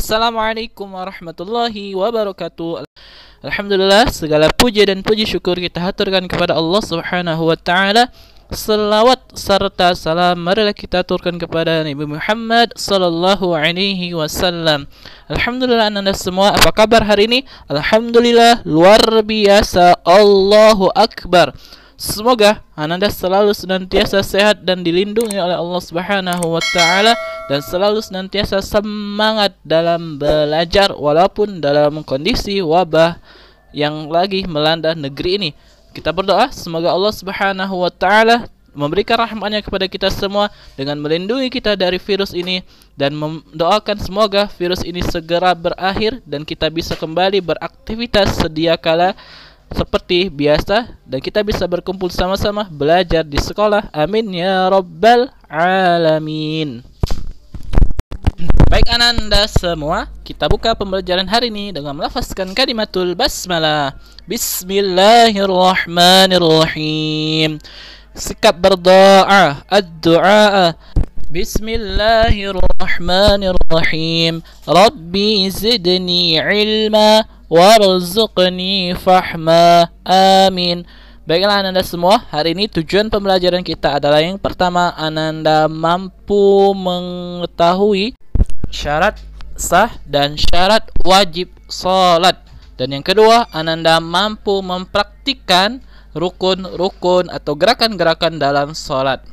Assalamualaikum warahmatullahi wabarakatuh. Alhamdulillah, segala puji dan puji syukur kita haturkan kepada Allah Subhanahu wa taala. Selawat serta salam marilah kita aturkan kepada Nabi Muhammad sallallahu alaihi wasallam. Alhamdulillah, Anda semua apa kabar hari ini? Alhamdulillah, luar biasa. Allahu akbar. Semoga Anda selalu senantiasa sehat dan dilindungi oleh Allah Subhanahu wa taala dan selalu senantiasa semangat dalam belajar walaupun dalam kondisi wabah yang lagi melanda negeri ini. Kita berdoa semoga Allah Subhanahu wa taala memberikan rahmatnya kepada kita semua dengan melindungi kita dari virus ini, dan mendoakan semoga virus ini segera berakhir dan kita bisa kembali beraktivitas sedia kala seperti biasa dan kita bisa berkumpul sama-sama belajar di sekolah. Amin ya rabbal alamin. Baik Ananda semua, kita buka pembelajaran hari ini dengan melafazkan kalimatul basmalah. Bismillahirrahmanirrahim. Sikap berdoa, ad-du'a. Bismillahirrahmanirrahim. Rabbi zidni ilma warzuqni fahma. Amin. Baiklah Ananda semua, hari ini tujuan pembelajaran kita adalah yang pertama, Ananda mampu mengetahui syarat sah dan syarat wajib salat. Dan yang kedua, Ananda mampu mempraktikkan rukun-rukun atau gerakan-gerakan dalam salat.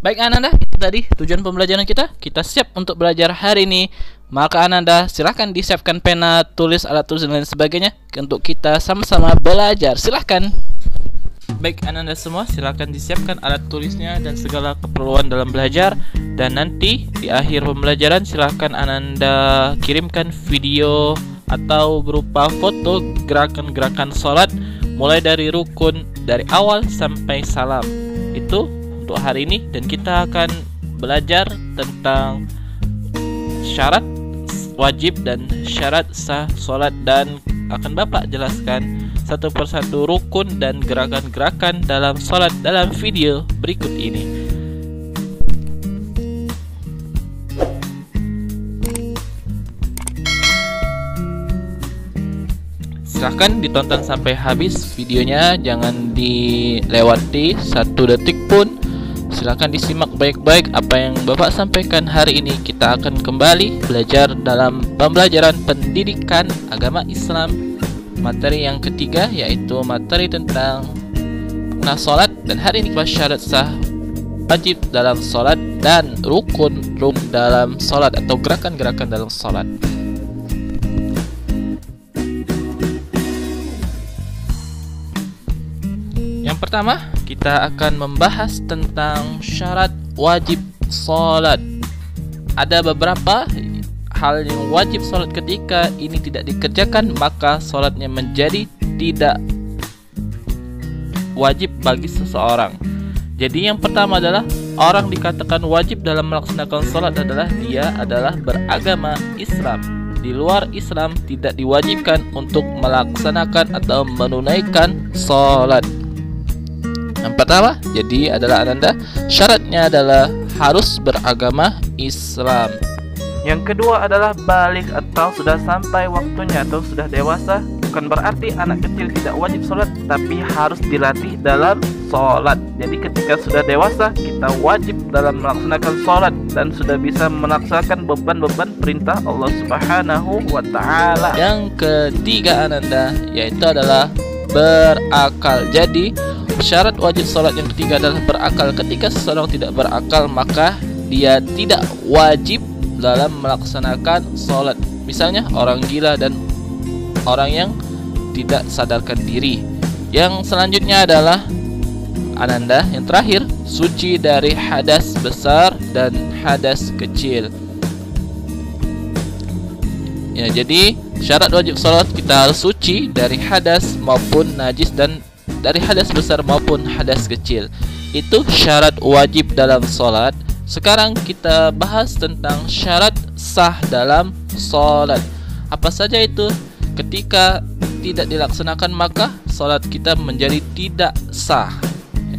Baik Ananda, itu tadi tujuan pembelajaran kita. Kita siap untuk belajar hari ini. Maka Ananda silahkan disiapkan pena, tulis, alat tulis dan lain sebagainya untuk kita sama-sama belajar. Silahkan. Baik Ananda semua, silahkan disiapkan alat tulisnya dan segala keperluan dalam belajar. Dan nanti di akhir pembelajaran silahkan Ananda kirimkan video atau berupa foto gerakan-gerakan sholat mulai dari rukun dari awal sampai salam. Itu untuk hari ini, dan kita akan belajar tentang syarat wajib dan syarat sah sholat, dan akan Bapak jelaskan satu persatu rukun dan gerakan-gerakan dalam sholat dalam video berikut ini. Silahkan ditonton sampai habis videonya, jangan dilewati satu detik pun. Silahkan disimak baik-baik apa yang Bapak sampaikan hari ini. Kita akan kembali belajar dalam pembelajaran pendidikan agama Islam, materi yang ketiga, yaitu materi tentang sholat. Dan hari ini syarat sah wajib dalam sholat dan rukun dalam sholat atau gerakan-gerakan dalam sholat. Yang pertama, kita akan membahas tentang syarat wajib sholat. Ada beberapa hal yang wajib sholat, ketika ini tidak dikerjakan maka sholatnya menjadi tidak wajib bagi seseorang. Jadi yang pertama adalah orang dikatakan wajib dalam melaksanakan sholat adalah dia adalah beragama Islam. Di luar Islam tidak diwajibkan untuk melaksanakan atau menunaikan sholat. Yang pertama, jadi adalah Ananda syaratnya adalah harus beragama Islam. Yang kedua adalah balik atau sudah sampai waktunya atau sudah dewasa. Bukan berarti anak kecil tidak wajib sholat, tapi harus dilatih dalam sholat. Jadi ketika sudah dewasa, kita wajib dalam melaksanakan sholat dan sudah bisa melaksanakan beban-beban perintah Allah Subhanahu wa ta'ala. Yang ketiga Ananda, yaitu adalah berakal. Jadi syarat wajib sholat yang ketiga adalah berakal. Ketika seseorang tidak berakal, maka dia tidak wajib dalam melaksanakan sholat. Misalnya orang gila dan orang yang tidak sadarkan diri. Yang selanjutnya adalah Ananda, yang terakhir, suci dari hadas besar dan hadas kecil. Ya, jadi syarat wajib sholat kita harus suci dari hadas maupun najis dan dari hadas besar maupun hadas kecil. Itu syarat wajib dalam sholat. Sekarang kita bahas tentang syarat sah dalam sholat. Apa saja itu? Ketika tidak dilaksanakan maka sholat kita menjadi tidak sah.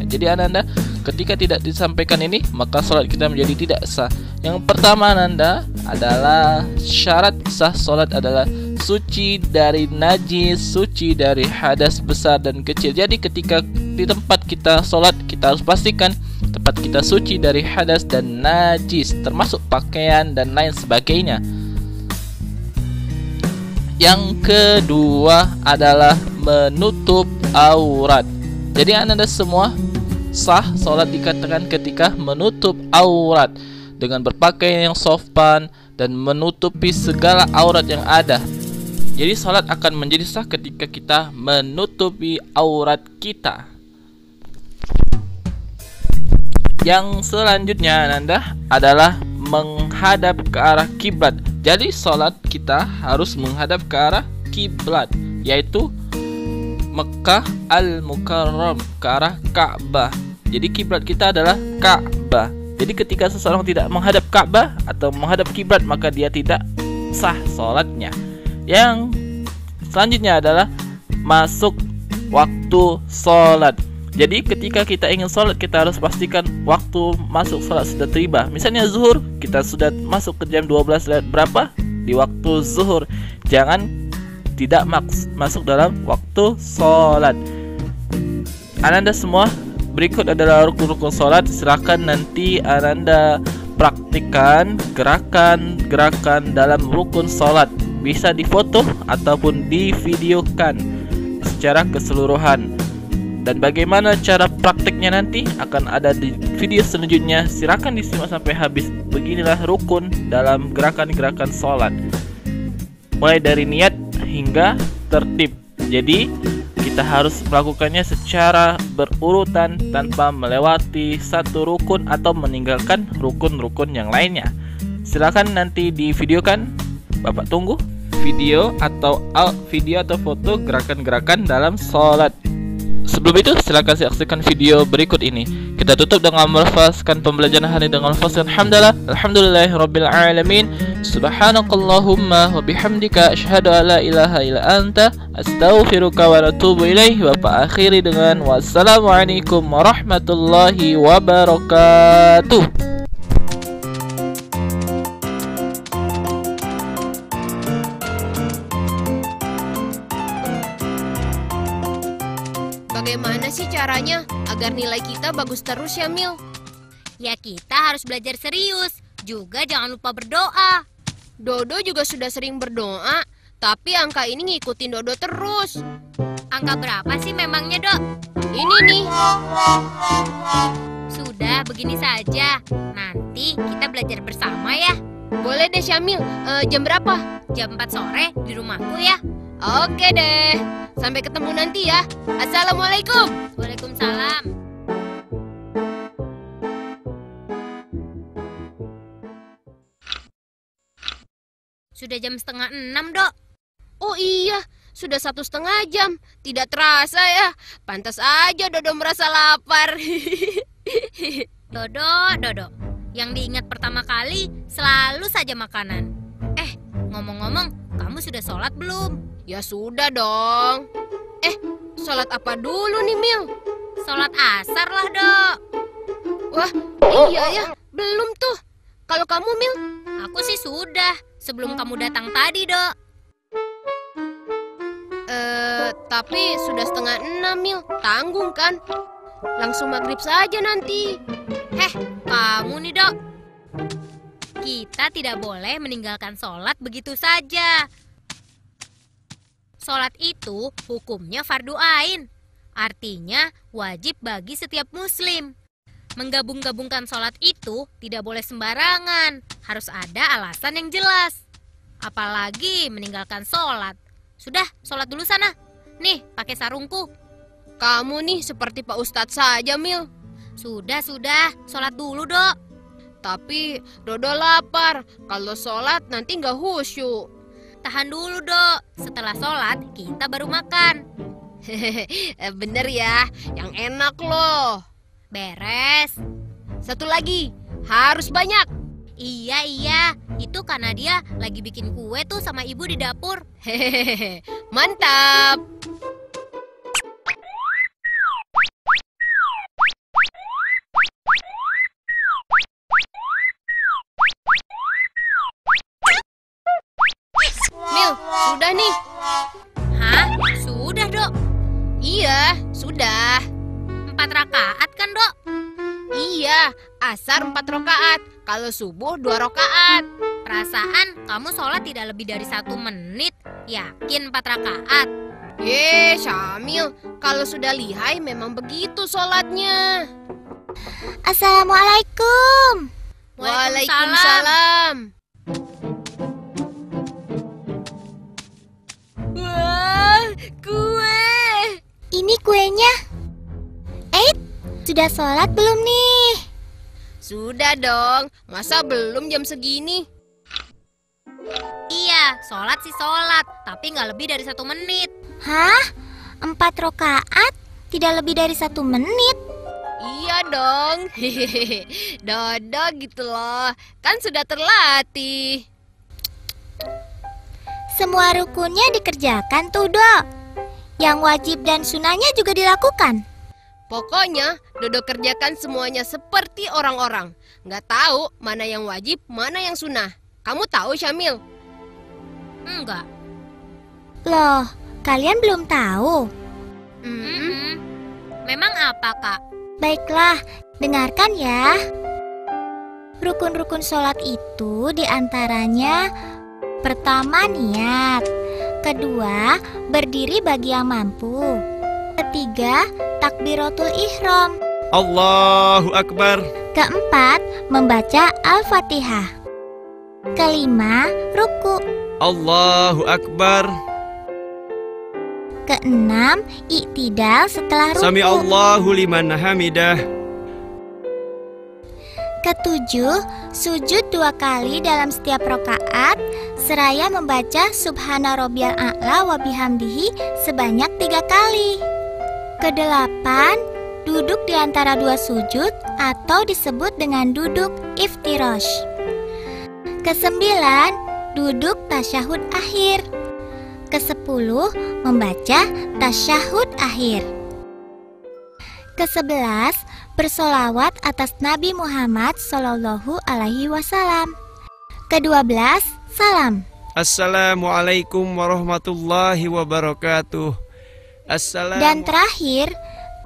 Jadi Ananda, ketika tidak disampaikan ini maka sholat kita menjadi tidak sah. Yang pertama Ananda adalah syarat sah solat adalah suci dari najis, suci dari hadas besar dan kecil. Jadi ketika di tempat kita solat, kita harus pastikan tempat kita suci dari hadas dan najis, termasuk pakaian dan lain sebagainya. Yang kedua adalah menutup aurat. Jadi anda semua sah solat dikatakan ketika menutup aurat dengan berpakaian yang sopan dan menutupi segala aurat yang ada. Jadi salat akan menjadi sah ketika kita menutupi aurat kita. Yang selanjutnya Ananda adalah menghadap ke arah kiblat. Jadi salat kita harus menghadap ke arah kiblat, yaitu Mekah Al-Mukarram, ke arah Ka'bah. Jadi kiblat kita adalah Ka'bah. Jadi ketika seseorang tidak menghadap Ka'bah atau menghadap kiblat, maka dia tidak sah salatnya. Yang selanjutnya adalah masuk waktu salat. Jadi ketika kita ingin salat, kita harus pastikan waktu masuk salat sudah tiba. Misalnya zuhur, kita sudah masuk ke jam 12 lewat berapa di waktu zuhur. Jangan tidak masuk dalam waktu salat. Ananda semua, berikut adalah rukun-rukun salat. Silakan nanti Ananda praktikkan gerakan-gerakan dalam rukun salat. Bisa difoto ataupun divideokan secara keseluruhan. Dan bagaimana cara prakteknya nanti akan ada di video selanjutnya. Silakan disimak sampai habis. Beginilah rukun dalam gerakan-gerakan salat, mulai dari niat hingga tertib. Jadi kita harus melakukannya secara berurutan tanpa melewati satu rukun atau meninggalkan rukun-rukun yang lainnya. Silakan nanti divideokan. Bapak tunggu video atau foto gerakan-gerakan dalam salat. Sebelum itu silakan saksikan video berikut ini. Kita tutup dengan melafazkan pembelajaran hari dengan melafazkan hamdalah, alhamdulillahirabbil alamin, subhanakallahumma wa bihamdika asyhadu an la ilaha illa anta astaghfiruka wa atubu ilaih. Bapak akhiri dengan wassalamualaikum warahmatullahi wabarakatuh. Bagaimana sih caranya agar nilai kita bagus terus ya, Mil? Ya kita harus belajar serius. Juga jangan lupa berdoa. Dodo juga sudah sering berdoa, tapi angka ini ngikutin Dodo terus. Angka berapa sih memangnya, Dok? Ini nih. Sudah, begini saja. Nanti kita belajar bersama ya. Boleh deh, Syamil. Jam berapa? Jam 4 sore di rumahku ya. Oke deh. Sampai ketemu nanti ya. Assalamualaikum. Waalaikumsalam. Sudah jam 5:30, Dok. Oh iya, sudah 1,5 jam. Tidak terasa ya. Pantas aja Dodo merasa lapar. Dodo. Yang diingat pertama kali selalu saja makanan. Ngomong-ngomong, kamu sudah sholat belum? Ya sudah dong. Sholat apa dulu nih, Mil? Sholat asar lah, Dok. Wah, iya ya, belum tuh. Kalau kamu, Mil? Aku sih sudah, sebelum kamu datang tadi, Dok. Tapi sudah 5:30, Mil. Tanggung kan? Langsung maghrib saja nanti. Kamu nih, Dok. Kita tidak boleh meninggalkan sholat begitu saja. Sholat itu hukumnya fardu ain. Artinya wajib bagi setiap muslim. Menggabung-gabungkan sholat itu tidak boleh sembarangan. Harus ada alasan yang jelas. Apalagi meninggalkan sholat. Sudah, sholat dulu sana. Nih, pakai sarungku. Kamu nih seperti Pak Ustadz saja, Mil. Sudah, sholat dulu, Dok. Tapi Dodo lapar. Kalau sholat nanti nggak khusyuk. Tahan dulu, Dok. Setelah sholat, kita baru makan. Bener ya, yang enak loh. Beres. Satu lagi, harus banyak. Iya, itu karena dia lagi bikin kue tuh sama ibu di dapur. Mantap. sudah nih. Hah? Sudah, Dok. Iya, sudah. 4 rakaat kan, Dok? Iya, asar 4 rakaat. Kalau subuh 2 rakaat. Perasaan kamu sholat tidak lebih dari 1 menit. Yakin 4 rakaat? Syamil, kalau sudah lihai memang begitu sholatnya. Assalamualaikum. Waalaikumsalam. Wah, kue. Ini kuenya. Sudah sholat belum nih? Sudah dong, masa belum jam segini? Iya, sholat sih sholat, tapi nggak lebih dari 1 menit. Hah? 4 rakaat? Tidak lebih dari 1 menit? Iya dong. Dodo gitu loh, kan sudah terlatih. Semua rukunnya dikerjakan tuh, Dok. Yang wajib dan sunahnya juga dilakukan. Pokoknya Dodo kerjakan semuanya seperti orang-orang. Nggak tahu mana yang wajib, mana yang sunnah. Kamu tahu, Syamil? Enggak. Loh, kalian belum tahu? Memang apa, Kak? Baiklah, dengarkan ya. Rukun-rukun sholat itu diantaranya: pertama, niat. Kedua, berdiri bagi yang mampu. Ketiga, takbiratul ihram. Allahu Akbar. Keempat, membaca Al-Fatihah. Kelima, ruku. Allahu Akbar. Keenam, iktidal setelah ruku. Sami Allahu liman hamidah. Ketujuh, sujud 2 kali dalam setiap rakaat seraya membaca Subhana Rabbiyal A'la wa bihamdihi sebanyak 3 kali. Kedelapan, duduk di antara 2 sujud atau disebut dengan duduk iftirash. Kesembilan, duduk tasyahud akhir. Kesepuluh, membaca tasyahud akhir. Kesebelas, bersolawat atas Nabi Muhammad Sallallahu Alaihi Wasallam. Kedua-belas, salam. Assalamualaikum warahmatullahi wabarakatuh. Dan terakhir,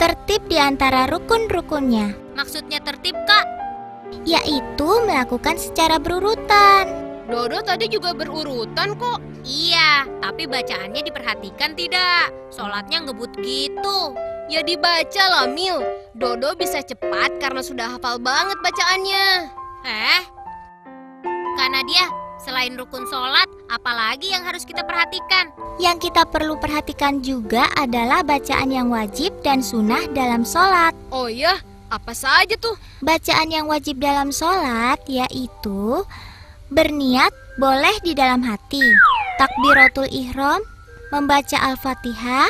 tertib di antara rukun-rukunnya, Maksudnya tertib, Kak? yaitu melakukan secara berurutan. Dodo tadi juga berurutan kok. Iya, tapi bacaannya diperhatikan tidak? Sholatnya ngebut gitu. Ya dibaca lah, Mil. Dodo bisa cepat karena sudah hafal banget bacaannya. Karena dia selain rukun sholat, apalagi yang harus kita perhatikan? Yang kita perlu perhatikan juga adalah bacaan yang wajib dan sunnah dalam sholat. Oh iya, apa saja tuh? Bacaan yang wajib dalam sholat yaitu berniat boleh di dalam hati, takbiratul ihram, membaca Al-Fatihah,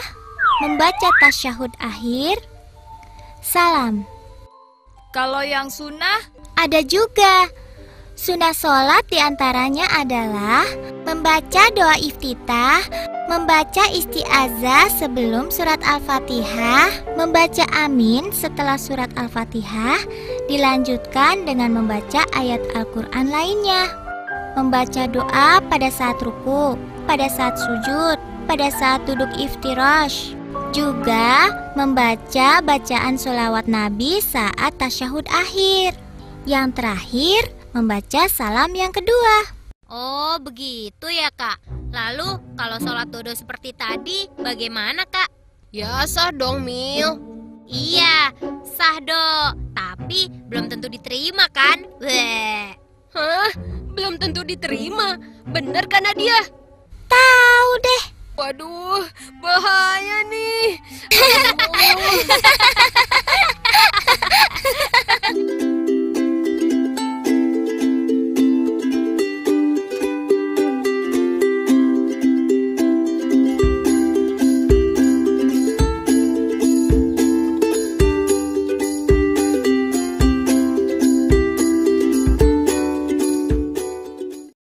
membaca tasyahud akhir, salam. Kalau yang sunnah? Ada juga. Sunnah sholat diantaranya adalah membaca doa iftitah, membaca isti'azah sebelum surat Al-Fatihah, membaca amin setelah surat Al-Fatihah, dilanjutkan dengan membaca ayat Al-Quran lainnya, membaca doa pada saat ruku, pada saat sujud, pada saat duduk iftirash, juga membaca bacaan sholawat Nabi saat tasyahud akhir. Yang terakhir, membaca salam yang kedua. Oh, begitu ya, Kak. Lalu, kalau sholat Dodo seperti tadi, bagaimana, Kak? Ya sah dong, Mil. Iya, sah, Dok. Tapi belum tentu diterima, kan? Weh. Hah? Belum tentu diterima. Bener kan, Nadia? Tahu deh. Waduh, bahaya nih. Aduh.